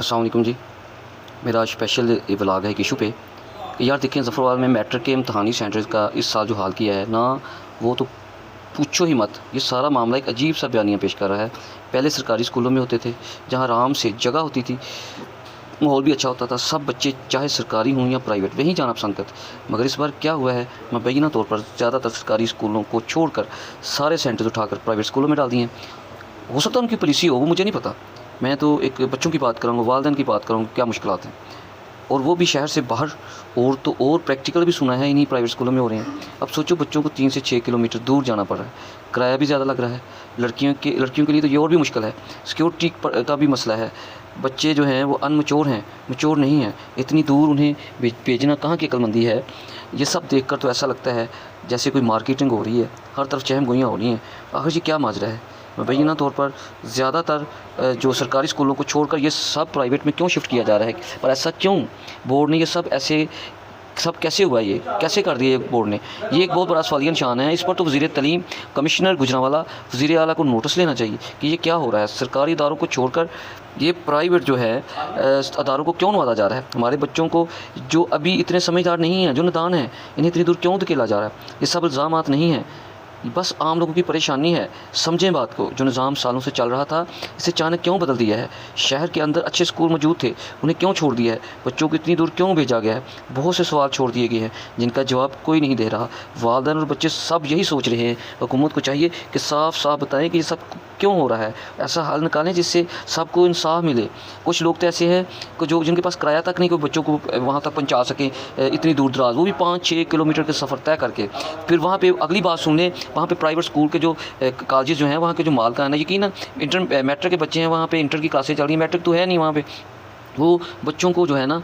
अस्सलाम वालेकुम जी। मेरा स्पेशल व्लॉग है एक इशू पे कि यार देखें, ज़फ़रवाल में मैट्रिक के इम्तहानी सेंटर्स का इस साल जो हाल किया है ना, वो तो पूछो ही मत। ये सारा मामला एक अजीब सा बयानिया पेश कर रहा है। पहले सरकारी स्कूलों में होते थे जहाँ आराम से जगह होती थी, माहौल भी अच्छा होता था, सब बच्चे चाहे सरकारी हों या प्राइवेट वहीं जाना पसंद करते। मगर इस बार क्या हुआ है, मुबैना तौर पर ज़्यादातर सरकारी स्कूलों को छोड़कर सारे सेंटर्स उठाकर प्राइवेट स्कूलों में डाल दिए हैं। हो सकता है उनकी पॉलिसी हो, वो मुझे नहीं पता। मैं तो एक बच्चों की बात करूँगा, वालिदैन की बात करूँगा, क्या मुश्किलात हैं, और वो भी शहर से बाहर। और तो और प्रैक्टिकल भी सुना है इन्हीं प्राइवेट स्कूलों में हो रहे हैं। अब सोचो, बच्चों को 3 से 6 किलोमीटर दूर जाना पड़ रहा है, किराया भी ज़्यादा लग रहा है। लड़कियों के लिए तो ये और भी मुश्किल है, सिक्योरिटी का भी मसला है। बच्चे जो हैं वो अनमैच्योर हैं, मैच्योर नहीं हैं, इतनी दूर उन्हें भेजना कहाँ की अक्लमंदी है। ये सब देखकर तो ऐसा लगता है जैसे कोई मार्केटिंग हो रही है, हर तरफ चहम गोइयाँ हो रही हैं। आखिर ये क्या माजरा है। मुबैना तौर पर ज़्यादातर जो सरकारी स्कूलों को छोड़कर ये सब प्राइवेट में क्यों शिफ्ट किया जा रहा है, और ऐसा क्यों बोर्ड ने ये सब कैसे हुआ, ये कैसे कर दिया बोर्ड ने। ये एक बहुत बड़ा सवालिया निशान है। इस पर तो वज़ीर तलीम कमिश्नर गुजरांवाला, वज़ीर आला को नोटिस लेना चाहिए कि ये क्या हो रहा है। सरकारी इदारों को छोड़कर ये प्राइवेट जो है अदारों को क्यों नवाजा जा रहा है। हमारे बच्चों को जो अभी इतने समझदार नहीं हैं, जो नादान हैं, इन्हें इतनी दूर क्यों धकेला जा रहा है। ये सब इल्ज़ामात नहीं हैं, बस आम लोगों की परेशानी है। समझें बात को। जो निज़ाम सालों से चल रहा था, इसे अचानक क्यों बदल दिया है। शहर के अंदर अच्छे स्कूल मौजूद थे, उन्हें क्यों छोड़ दिया है। बच्चों को इतनी दूर क्यों भेजा गया है। बहुत से सवाल छोड़ दिए गए हैं जिनका जवाब कोई नहीं दे रहा। वालिदैन और बच्चे सब यही सोच रहे हैं। हुकूमत को चाहिए कि साफ साफ बताएं कि ये सब क्यों हो रहा है, ऐसा हल निकालें जिससे सबको इंसाफ मिले। कुछ लोग तो ऐसे हैं कि जिनके पास किराया तक नहीं, कोई बच्चों को वहाँ तक पहुँचा सकें, इतनी दूर दराज, वो भी 5-6 किलोमीटर के सफ़र तय करके। फिर वहाँ पे अगली बात सुन लें, वहाँ पे प्राइवेट स्कूल के जो कॉलेज जो हैं, वहाँ के जो मालिकान है, यकीनन मैट्रिक के बच्चे हैं, वहाँ पे इंटर की क्लासें चल रही हैं। मैट्रिक तो है नहीं वहाँ पे। वो बच्चों को जो है ना,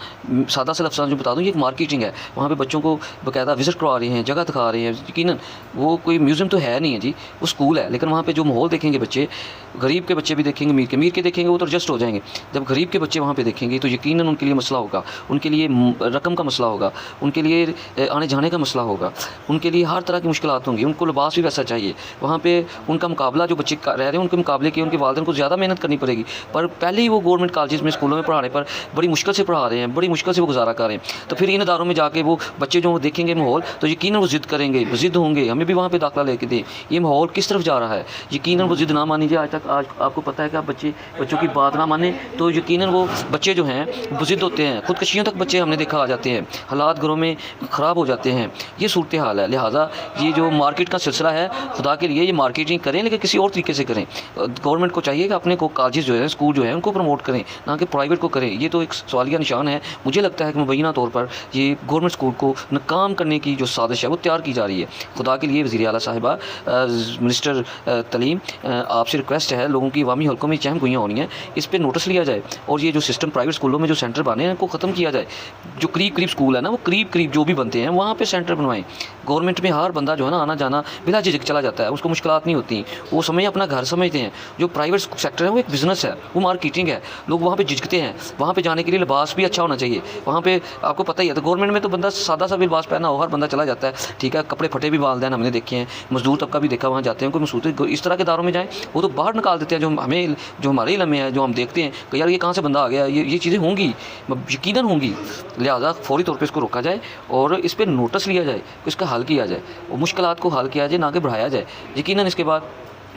सादा से लफ्ज़ जो बता दूँ, ये एक मार्केटिंग है। वहाँ पे बच्चों को बाकायदा विज़िट करवा रहे हैं, जगह दिखा रहे हैं। यकीनन वो कोई म्यूज़ियम तो है नहीं है जी, वो स्कूल है। लेकिन वहाँ पे जो माहौल देखेंगे बच्चे, गरीब के बच्चे भी देखेंगे, मीर के देखेंगे, वो तो एडजस्ट हो जाएंगे। जब गरीब के बच्चे वहाँ पे देखेंगे तो यकीनन उनके लिए मसला होगा, उनके लिए रकम का मसला होगा, उनके लिए आने जाने का मसला होगा, उनके लिए हर तरह की मुश्किलात होंगी। उनको लिबास भी वैसा चाहिए। वहाँ पे उनका मुकाबला, जो बच्चे रह रहे हैं उनके मुकाबले के उनके वालिदैन को ज़्यादा मेहनत करनी पड़ेगी। पर पहले ही वो गवर्नमेंट कॉलेज में, स्कूलों में पढ़ाने पर बड़ी मुश्किल से पढ़ा रहे हैं, बड़ी मुश्किल से वो गुजारा कर रहे हैं। तो फिर इन अदारों में जाके वो बच्चे जो देखेंगे माहौल, तो यकीनन वो ज़िद करेंगे, ज़िद होंगे, हमें भी वहाँ पे दाखिला लेके दें। ये माहौल किस तरफ जा रहा है, यकीनन वो ज़िद ना मानीजिए। आज आपको पता है कि आप बच्चों की बात ना माने तो यकीनन वो बच्चे जो हैं वो ज़िद होते हैं। खुदकशियों तक बच्चे हमने देखा आ जाते हैं, हालात घरों में ख़राब हो जाते हैं। ये सूरत हाल है। लिहाजा ये जो मार्केट का सिलसिला है, खुदा के लिए ये मार्केटिंग करें, लेकिन किसी और तरीके से करें। गवर्नमेंट को चाहिए कि अपने को कॉलेज जो है, स्कूल जो है, उनको प्रमोट करें, ना कि प्राइवेट को करें। ये तो एक सवालिया निशान है। मुझे लगता है कि मुबैना तौर पर ये गवर्नमेंट स्कूल को नाकाम करने की जो साजिश है वो तैयार की जा रही है। खुदा के लिए वज़ीर आला साहिबा, मिनिस्टर तलीम, आपसे रिक्वेस्ट है, लोगों की अवामी हल्कों में चहम गोइयाँ होनी है, इस पर नोटिस लिया जाए। और ये जो सिस्टम प्राइवेट स्कूलों में जो सेंटर बने हैं, उनको ख़त्म किया जाए। जो करीब स्कूल है ना, वो करीब जो भी बनते हैं, वहाँ पर सेंटर बनवाएँ। गवर्नमेंट में हर बंदा जो है ना, आना जाना बिला झिझक चला जाता है, उसको मुश्किलात नहीं होती। वो समय अपना घर समझते हैं। जो प्राइवेट सेक्टर है वो एक बिज़नेस है, वो मार्केटिंग है। लोग वहाँ पे झिझकते हैं। वहाँ पे जाने के लिए लिबास भी अच्छा होना चाहिए। वहाँ पे आपको पता ही है, तो गवर्नमेंट में तो बंदा सादा सा भी लिबास पहना हो, हर बंदा चला जाता है। ठीक है, कपड़े फटे भी वालिदैन हमने देखे हैं, मजदूर तबका भी देखा, वहाँ जाते हैं। कोई मसूद इस तरह के दारों में जाएँ, वो तो बाहर निकाल देते हैं। जो हमारे इलाके में है, जो हम देखते हैं कि यार ये कहाँ से बंदा आ गया, ये चीज़ें होंगी, यकीनन होंगी। लिहाजा फौरी तौर पर इसको रोका जाए और इस पर नोटिस लिया जाए, इसका हल किया जाए, और मुश्किलात को हल किया जाए, ना कि बढ़ाया जाए। यकीनन इसके बाद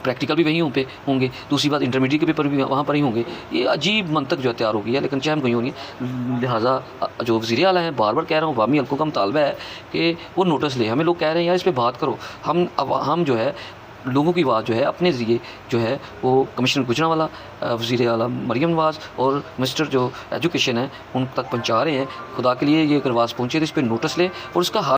प्रैक्टिकल भी वहीं पे होंगे। दूसरी बात, इंटरमीडिएट के पेपर भी वहाँ पर ही होंगे। ये अजीब मंतक जो है तैयार हो गई है, लेकिन चहम गई होनी है। लिहाजा जो वज़ीर आला हैं, बार बार कह रहा हूँ, अवामी हल्कों का मुतालबा है कि वो नोटिस ले। हमें लोग कह रहे हैं यार इस पर बात करो। हम जो है लोगों की आवाज़ जो है अपने ज़रिए जो है वो कमिश्नर गुजरांवाला, वज़ीर आला मरियम नवाज़ और मिनिस्टर जो एजुकेशन है उन तक पहुँचा रहे हैं। खुदा के लिए ये अगर आवाज़ पहुँचे तो इस पर नोटिस लें और उसका